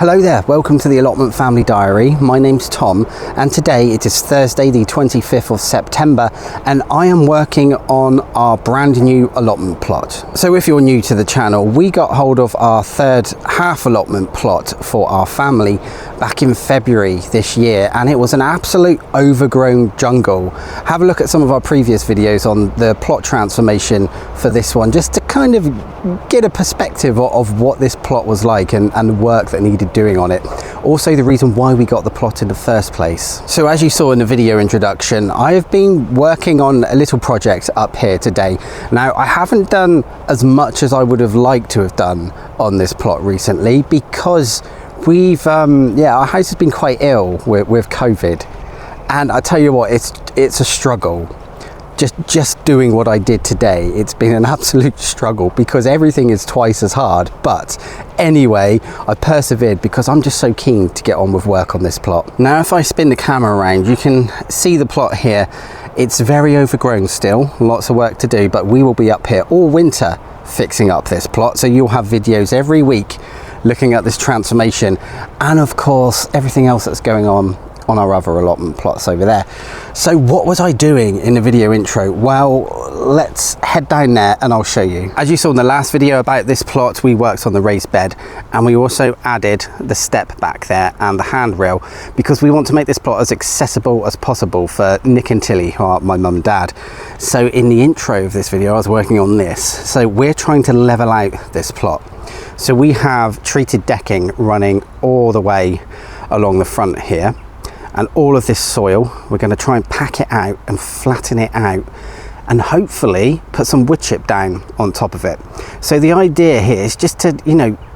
Hello there, welcome to the Allotment Family Diary. My name's Tom and today it is Thursday the 25th of September and I am working on our brand new allotment plot. So if you're new to the channel, we got hold of our third half allotment plot for our family back in February this year and it was an absolute overgrown jungle. Have a look at some of our previous videos on the plot transformation for this one just to kind of get a perspective of what this plot was like and the work that needed doing on it. Also the reason why we got the plot in the first place. So as you saw in the video introduction, I have been working on a little project up here today. Now I haven't done as much as I would have liked to have done on this plot recently because we've our house has been quite ill with COVID, and I tell you what, it's a struggle. Just doing what I did today, it's been an absolute struggle because everything is twice as hard. But anyway, I persevered because I'm just so keen to get on with work on this plot. Now if I spin the camera around, you can see the plot here. It's very overgrown still, lots of work to do, but we will be up here all winter fixing up this plot, so you'll have videos every week looking at this transformation and of course everything else that's going on our other allotment plots over there. So what was I doing in the video intro? Well, let's head down there and I'll show you. As you saw in the last video about this plot, we worked on the raised bed and we also added the step back there and the handrail because we want to make this plot as accessible as possible for Nick and Tilly, who are my mum and dad. So in the intro of this video I was working on this. So we're trying to level out this plot. So we have treated decking running all the way along the front here. And all of this soil, we're going to try and pack it out and flatten it out and hopefully put some wood chip down on top of it. So the idea here is just to,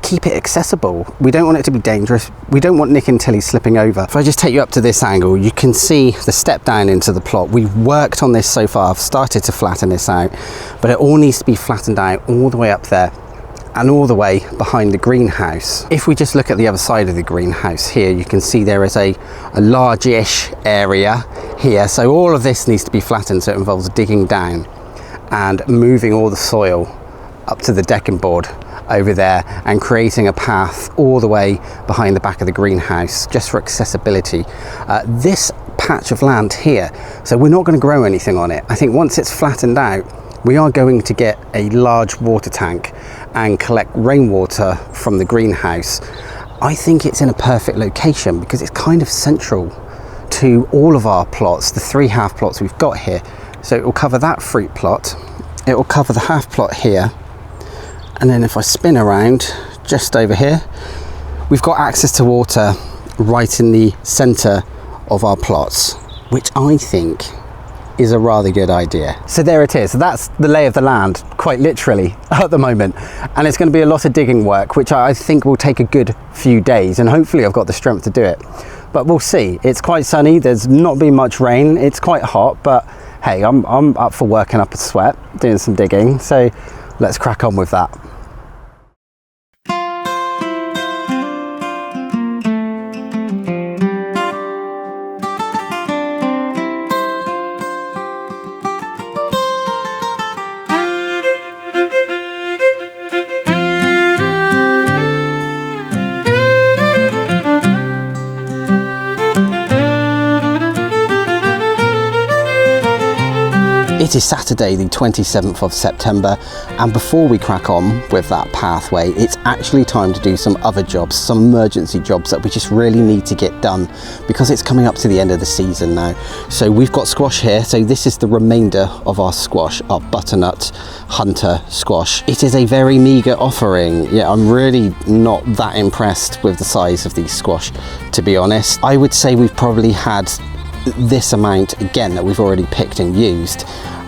keep it accessible. We don't want it to be dangerous. We don't want Nick and Tilly slipping over. If I just take you up to this angle, you can see the step down into the plot. We've worked on this so far. I've started to flatten this out, but it all needs to be flattened out all the way up there and all the way behind the greenhouse. If we just look at the other side of the greenhouse here, you can see there is a large-ish area here. So all of this needs to be flattened, so it involves digging down and moving all the soil up to the decking board over there and creating a path all the way behind the back of the greenhouse just for accessibility. This patch of land here, so we're not going to grow anything on it. I think once it's flattened out, we are going to get a large water tank and collect rainwater from the greenhouse. I think it's in a perfect location because it's kind of central to all of our plots, the three half plots we've got here. So it will cover that fruit plot, it will cover the half plot here, and then if I spin around just over here, we've got access to water right in the center of our plots, which I think is a rather good idea. So there it is. So that's the lay of the land, quite literally, at the moment. And it's going to be a lot of digging work, which I think will take a good few days. And hopefully I've got the strength to do it. But we'll see. It's quite sunny. There's not been much rain. It's quite hot, but hey, I'm up for working up a sweat, doing some digging. So let's crack on with that. It is Saturday the 27th of September, and before we crack on with that pathway, it's actually time to do some other jobs, some emergency jobs that we just really need to get done because it's coming up to the end of the season now. So we've got squash here, so this is the remainder of our squash, our butternut hunter squash. It is a very meagre offering. Yeah, I'm really not that impressed with the size of these squash, to be honest. I would say we've probably had this amount again that we've already picked and used.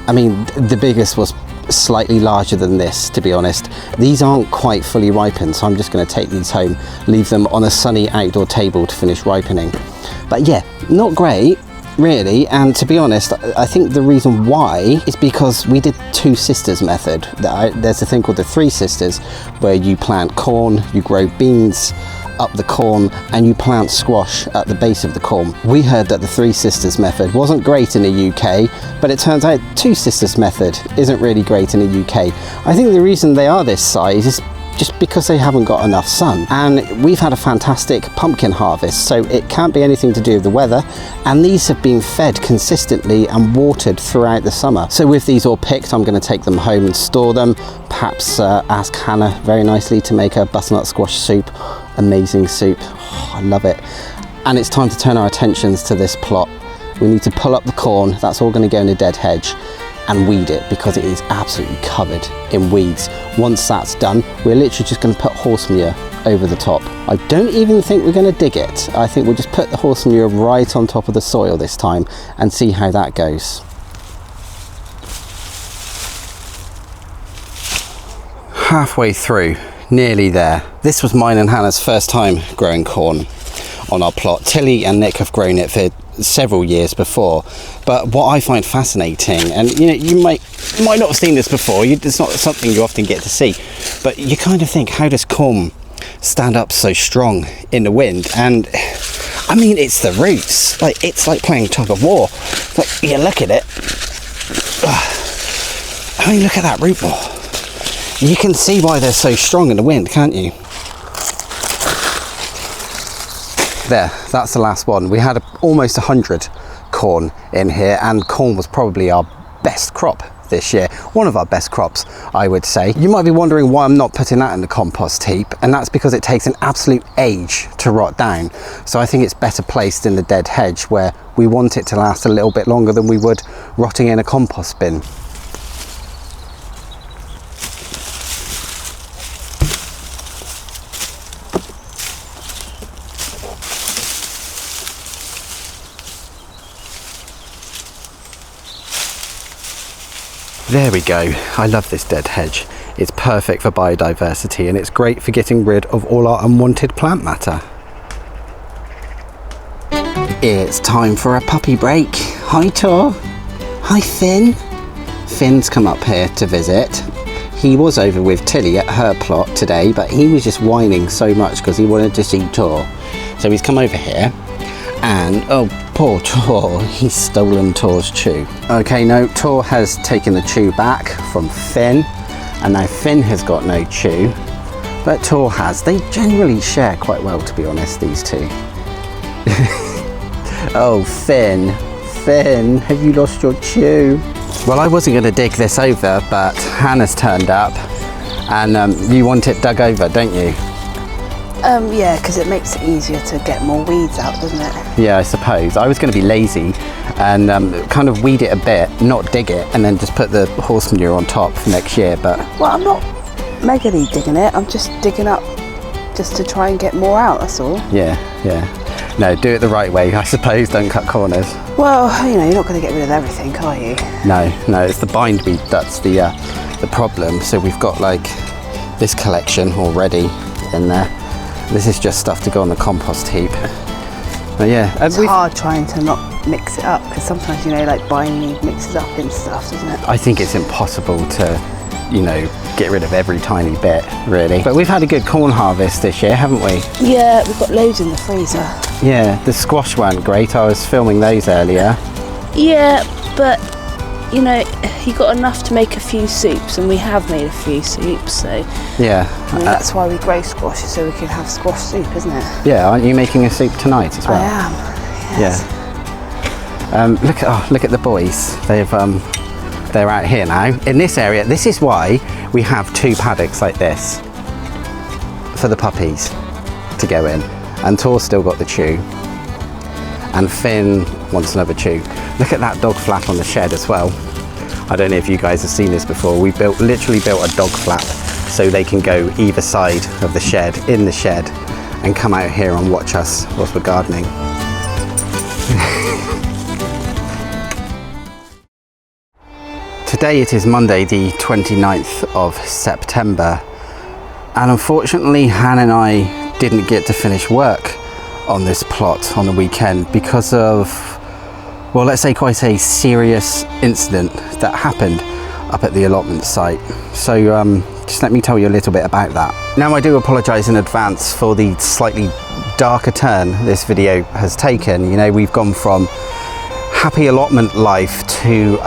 I mean, the biggest was slightly larger than this, to be honest. These aren't quite fully ripened, so I'm just going to take these home, leave them on a sunny outdoor table to finish ripening. But yeah, not great really, and to be honest, I think the reason why is because we did two sisters method. There's a thing called the three sisters where you plant corn, you grow beans up the corn, and you plant squash at the base of the corn. We heard that the three sisters method wasn't great in the UK, but it turns out two sisters method isn't really great in the UK. I think the reason they are this size is just because they haven't got enough sun. And we've had a fantastic pumpkin harvest, so it can't be anything to do with the weather, and these have been fed consistently and watered throughout the summer. So with these all picked, I'm going to take them home and store them, perhaps ask Hannah very nicely to make a butternut squash soup. Amazing soup. Oh, I love it. And it's time to turn our attentions to this plot. We need to pull up the corn, that's all going to go in a dead hedge, and weed it because it is absolutely covered in weeds. Once that's done, we're literally just going to put horse manure over the top. I don't even think we're going to dig it. I think we'll just put the horse manure right on top of the soil this time and see how that goes. Halfway through, nearly there. This was mine and Hannah's first time growing corn on our plot. Tilly and Nick have grown it for several years before, but what I find fascinating, and you might not have seen this before, it's not something you often get to see, but you kind of think, how does corn stand up so strong in the wind? And I mean, it's the roots. Like, it's like playing tug of war. Like, you look at it, I mean, look at that root ball. You can see why they're so strong in the wind, can't you? There, that's the last one. We had almost 100 corn in here, and corn was probably our best crop this year. One of our best crops, I would say. You might be wondering why I'm not putting that in the compost heap, and that's because it takes an absolute age to rot down. So I think it's better placed in the dead hedge, where we want it to last a little bit longer than we would rotting in a compost bin. There we go. I love this dead hedge. It's perfect for biodiversity, and it's great for getting rid of all our unwanted plant matter. It's time for a puppy break. Hi Tor. Hi Finn. Finn's come up here to visit. He was over with Tilly at her plot today, but he was just whining so much because he wanted to see Tor. So he's come over here, and oh, poor Tor, he's stolen Tor's chew. Okay, no, Tor has taken the chew back from Finn, and now Finn has got no chew, but Tor has. They generally share quite well, to be honest, these two. Oh, Finn, have you lost your chew? Well, I wasn't going to dig this over, but Hannah's turned up, and you want it dug over, don't you? Yeah, because it makes it easier to get more weeds out, doesn't it? Yeah, I suppose. I was going to be lazy and kind of weed it a bit, not dig it, and then just put the horse manure on top for next year, but... Well, I'm not megally digging it, I'm just digging up just to try and get more out, that's all. Yeah. No, do it the right way, I suppose, don't cut corners. Well, you're not going to get rid of everything, are you? No, it's the bindweed that's the problem. So we've got like this collection already in there. This is just stuff to go on the compost heap. But yeah, it's hard trying to not mix it up, because sometimes like bindweed mixes up in stuff, doesn't it? I think it's impossible to get rid of every tiny bit, really. But we've had a good corn harvest this year, haven't we? Yeah, we've got loads in the freezer. Yeah, the squash weren't great. I was filming those earlier. Yeah, but you got enough to make a few soups, and we have made a few soups, so yeah, that's why we grow squash, so we can have squash soup, isn't it? Yeah, aren't you making a soup tonight as well? I am. Yes. Yeah. Look at the boys. They're out here now in this area. This is why we have 2 paddocks like this for the puppies to go in, and Tor's still got the chew, and Finn wants another chew. Look at that dog flap on the shed as well. I don't know if you guys have seen this before. We literally built a dog flap so they can go either side of the shed, in the shed, and come out here and watch us whilst we're gardening. Today it is Monday the 29th of September, and unfortunately Hannah and I didn't get to finish work on this plot on the weekend because of, well, let's say quite a serious incident that happened up at the allotment site. So just let me tell you a little bit about that. Now, I do apologise in advance for the slightly darker turn this video has taken. We've gone from happy allotment life to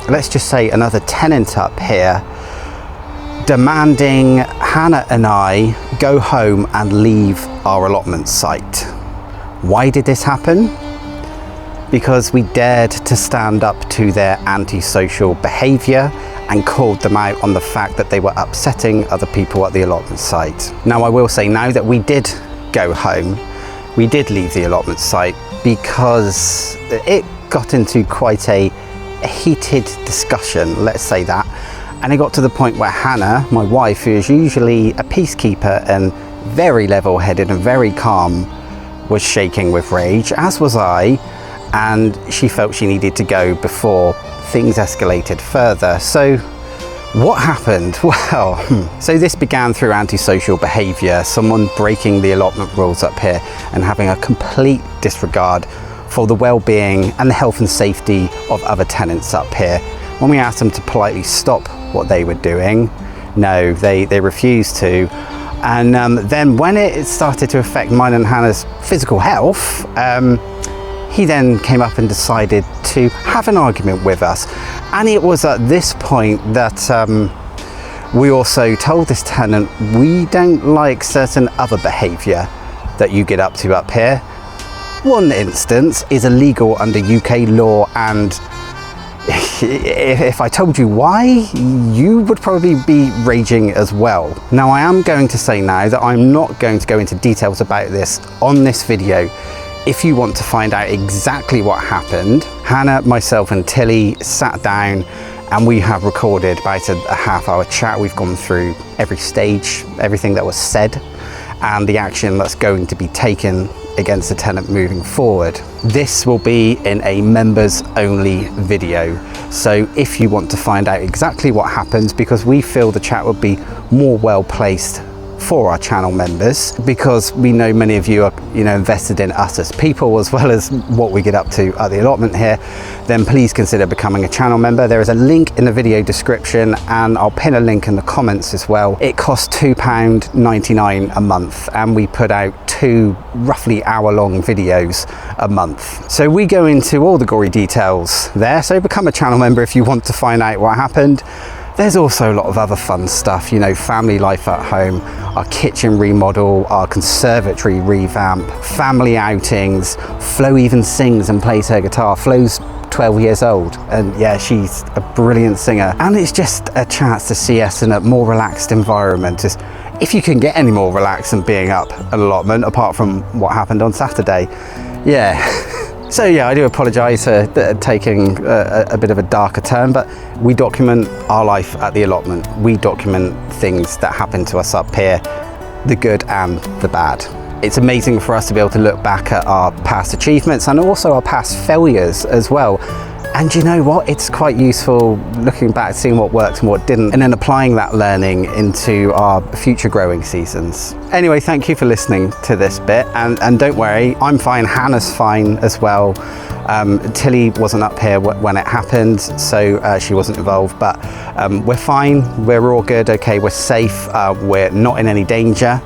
let's just say another tenant up here demanding Hannah and I go home and leave our allotment site. Why did this happen? Because we dared to stand up to their antisocial behaviour and called them out on the fact that they were upsetting other people at the allotment site. Now, I will say now that we did go home, we did leave the allotment site because it got into quite a heated discussion, let's say that. And it got to the point where Hannah, my wife, who is usually a peacekeeper and very level-headed and very calm, was shaking with rage, as was I, and she felt she needed to go before things escalated further. So what happened? Well, so this began through antisocial behaviour, someone breaking the allotment rules up here and having a complete disregard for the well-being and the health and safety of other tenants up here. When we asked them to politely stop what they were doing, no, they refused to. And then when it started to affect mine and Hannah's physical health, he then came up and decided to have an argument with us. And it was at this point that we also told this tenant, we don't like certain other behaviour that you get up to up here. One instance is illegal under UK law, and if I told you why, you would probably be raging as well. Now, I am going to say now that I'm not going to go into details about this on this video. If you want to find out exactly what happened, Hannah, myself and Tilly sat down and we have recorded about a half-hour chat. We've gone through every stage, everything that was said, and the action that's going to be taken against the tenant moving forward. This will be in a members only video. So if you want to find out exactly what happens, because we feel the chat would be more well placed for our channel members, because we know many of you are, invested in us as people as well as what we get up to at the allotment here, then please consider becoming a channel member. There is a link in the video description, and I'll pin a link in the comments as well. It costs £2.99 a month, and we put out 2 roughly hour-long videos a month. So we go into all the gory details there, so become a channel member if you want to find out what happened. There's also a lot of other fun stuff, family life at home, our kitchen remodel, our conservatory revamp, family outings. Flo even sings and plays her guitar. Flo's 12 years old, and yeah, she's a brilliant singer. And it's just a chance to see us in a more relaxed environment. If you can get any more relaxed than being up an allotment, apart from what happened on Saturday. Yeah. So yeah, I do apologise for taking a bit of a darker turn, but we document our life at the allotment. We document things that happen to us up here, the good and the bad. It's amazing for us to be able to look back at our past achievements and also our past failures as well. And you know what? It's quite useful looking back, seeing what worked and what didn't, and then applying that learning into our future growing seasons. Anyway, thank you for listening to this bit, and don't worry, I'm fine, Hannah's fine as well. Tilly wasn't up here when it happened, so she wasn't involved, but we're fine, we're all good, okay, we're safe, we're not in any danger.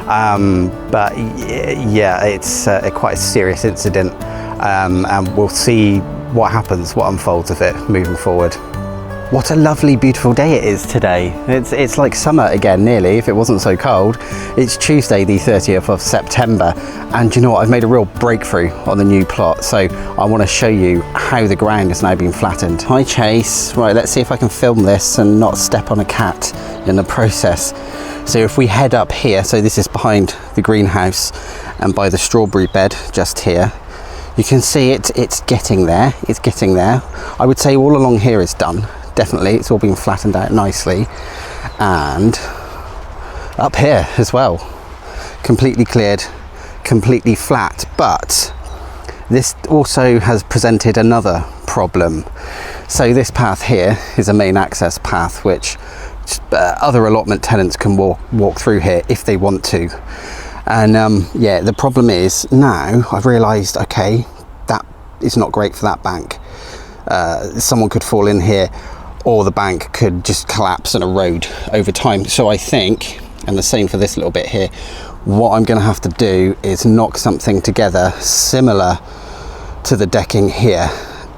But yeah, it's quite a serious incident, and we'll see what happens, what unfolds of it moving forward. What a lovely, beautiful day it is today. It's like summer again, nearly, if it wasn't so cold. It's Tuesday, the 30th of September, and you know what? I've made a real breakthrough on the new plot, so I want to show you how the ground has now been flattened. Hi, Chase. Right, let's see if I can film this and not step on a cat in the process. So if we head up here, so this is behind the greenhouse and by the strawberry bed just here, you can see it's getting there. It's getting there. I would say all along here is done. Definitely, it's all been flattened out nicely. And up here as well, completely cleared, completely flat. But this also has presented another problem. So this path here is a main access path, which other allotment tenants can walk through here if they want to. And yeah, the problem is now I've realised, okay, that is not great for that bank. Someone could fall in here, or the bank could just collapse and erode over time. So I think, and the same for this little bit here, what I'm going to have to do is knock something together similar to the decking here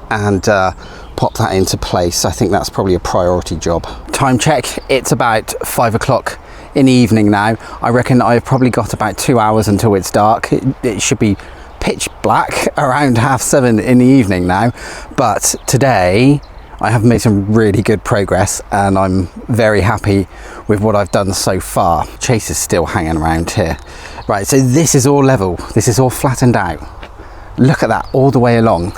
and pop that into place. I think that's probably a priority job. Time check, it's about 5 o'clock in the evening now. I reckon I've probably got about 2 hours until it's dark. It should be pitch black around 7:30 in the evening now, but today I have made some really good progress and I'm very happy with what I've done so far. Chase is still hanging around here. Right, so this is all level, this is all flattened out. Look at that all the way along.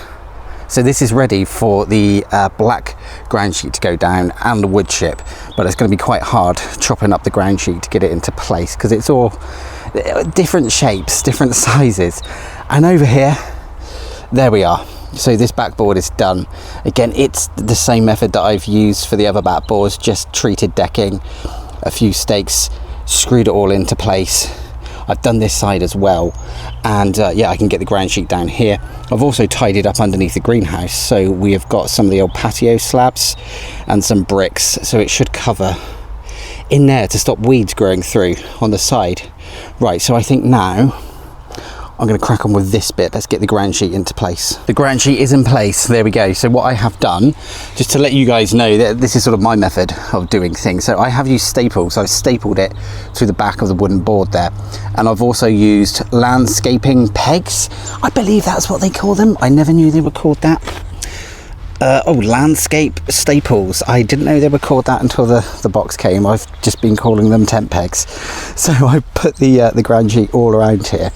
So this is ready for the black ground sheet to go down and the wood chip, but it's going to be quite hard chopping up the ground sheet to get it into place because it's all different shapes, different sizes. And over here, there we are. So this backboard is done. Again, it's the same method that I've used for the other backboards, just treated decking, a few stakes, screwed it all into place. I've done this side as well, and yeah, I can get the ground sheet down here. I've also tidied up underneath the greenhouse, so we have got some of the old patio slabs and some bricks, so it should cover in there to stop weeds growing through on the side. Right, so I think now I'm going to crack on with this bit. Let's get the ground sheet into place. The ground sheet is in place. There we go. So what I have done, just to let you guys know that this is sort of my method of doing things. So I have used staples. I've stapled it to the back of the wooden board there. And I've also used landscaping pegs. I believe that's what they call them. I never knew they were called that. Landscape staples. I didn't know they were called that until the box came. I've just been calling them tent pegs. So I put the ground sheet all around here,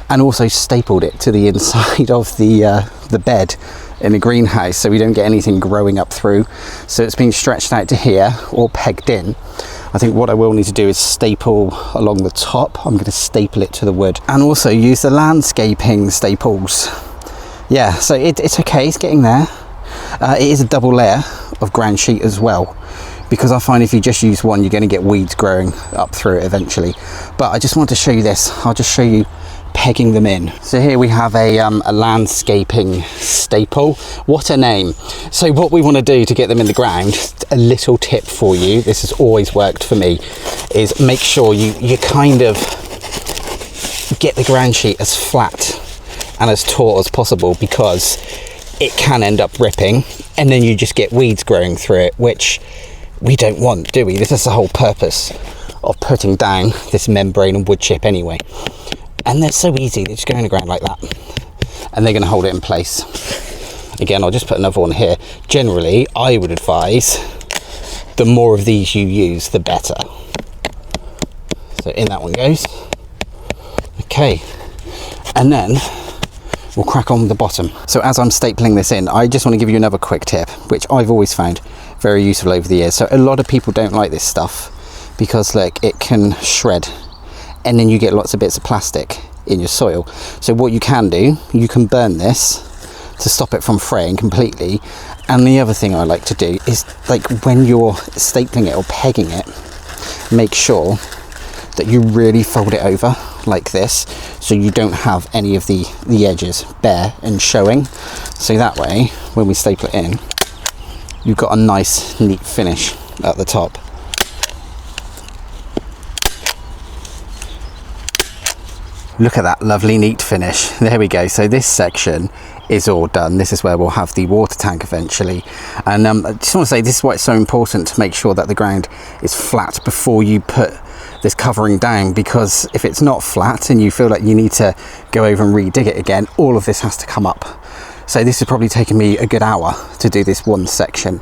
and also stapled it to the inside of the bed in the greenhouse so we don't get anything growing up through. So it's been stretched out to here, all pegged in. I think what I will need to do is staple along the top. I'm going to staple it to the wood and also use the landscaping staples. Yeah, so it's okay, it's getting there. It is a double layer of ground sheet as well, because I find if you just use one, you're going to get weeds growing up through it eventually. But I just want to show you this. I'll just show you pegging them in. So here we have a landscaping staple. What a name. So what we want to do to get them in the ground, a little tip for you, this has always worked for me, is make sure you kind of get the ground sheet as flat and as taut as possible, because it can end up ripping and then you just get weeds growing through it, which we don't want, do we? This is the whole purpose of putting down this membrane and wood chip anyway. And they're so easy, they just go in the ground like that and they're going to hold it in place. Again, I'll just put another one here. Generally, I would advise the more of these you use, the better. So in that one goes. Okay, and then we'll crack on with the bottom. So as I'm stapling this in, I just want to give you another quick tip, which I've always found very useful over the years. So a lot of people don't like this stuff because like it can shred and then you get lots of bits of plastic in your soil. So what you can do, you can burn this to stop it from fraying completely. And the other thing I like to do is, like, when you're stapling it or pegging it, make sure that you really fold it over like this, so you don't have any of the edges bare and showing. So that way, when we staple it in, you've got a nice neat finish at the top. Look at that lovely neat finish. There we go. So this section is all done. This is where we'll have the water tank eventually. And I just want to say, this is why it's so important to make sure that the ground is flat before you put this covering down, because if it's not flat and you feel like you need to go over and re-dig it again, all of this has to come up. So this has probably taken me a good hour to do this one section.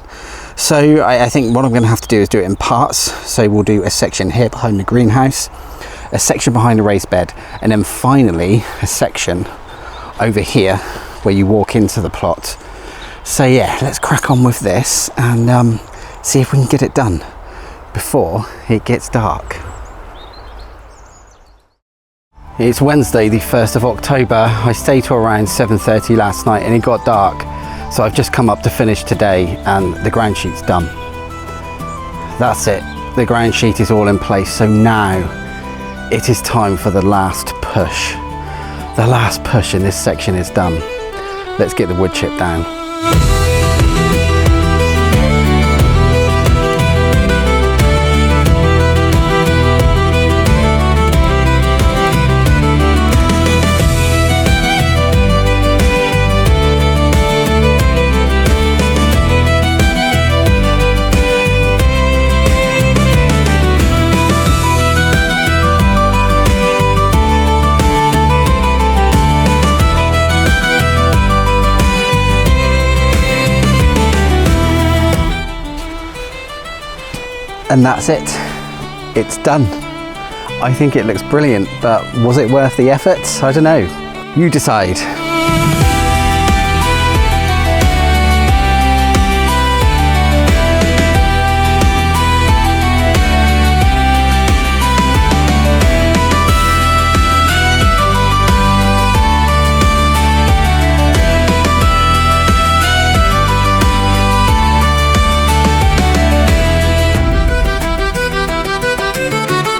So I think what I'm going to have to do is do it in parts. So we'll do a section here behind the greenhouse, a section behind the raised bed, and then finally a section over here where you walk into the plot. So yeah, let's crack on with this and see if we can get it done before it gets dark. It's Wednesday the 1st of October. I stayed till around 7:30 last night and it got dark, so I've just come up to finish today and the ground sheet's done. That's it, the ground sheet is all in place. So now it is time for the last push. The last push in this section is done. Let's get the wood chip down. And that's it. It's done. I think it looks brilliant, but was it worth the effort? I don't know. You decide.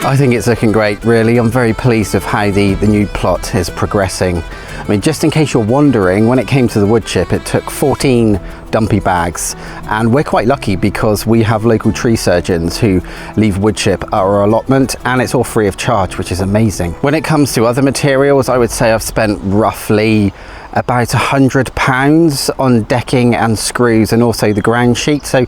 I think it's looking great, really. I'm very pleased with how the new plot is progressing. I mean, just in case you're wondering, when it came to the wood chip, it took 14 dumpy bags, and we're quite lucky because we have local tree surgeons who leave wood chip at our allotment, and it's all free of charge, which is amazing. When it comes to other materials, I would say I've spent roughly about £100 on decking and screws, and also the ground sheet, so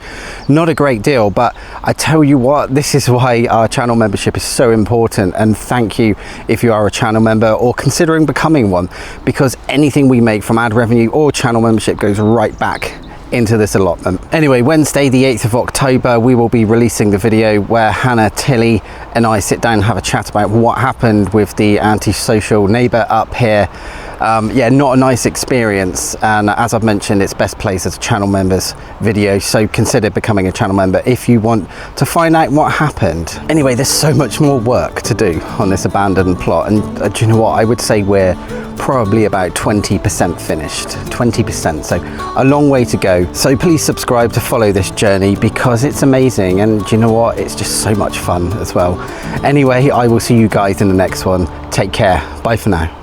not a great deal. But I tell you what, this is why our channel membership is so important, and thank you if you are a channel member or considering becoming one, because anything we make from ad revenue or channel membership goes right back into this allotment. Anyway, Wednesday the 8th of October, we will be releasing the video where Hannah, Tilly and I sit down and have a chat about what happened with the antisocial neighbour up here. Yeah, not a nice experience, and as I've mentioned, it's best placed as a channel members video, so consider becoming a channel member if you want to find out what happened. Anyway, there's so much more work to do on this abandoned plot, and do you know what, I would say we're probably about 20% finished, 20%, so a long way to go. So please subscribe to follow this journey because it's amazing, and do you know what, it's just so much fun as well. Anyway, I will see you guys in the next one. Take care, bye for now.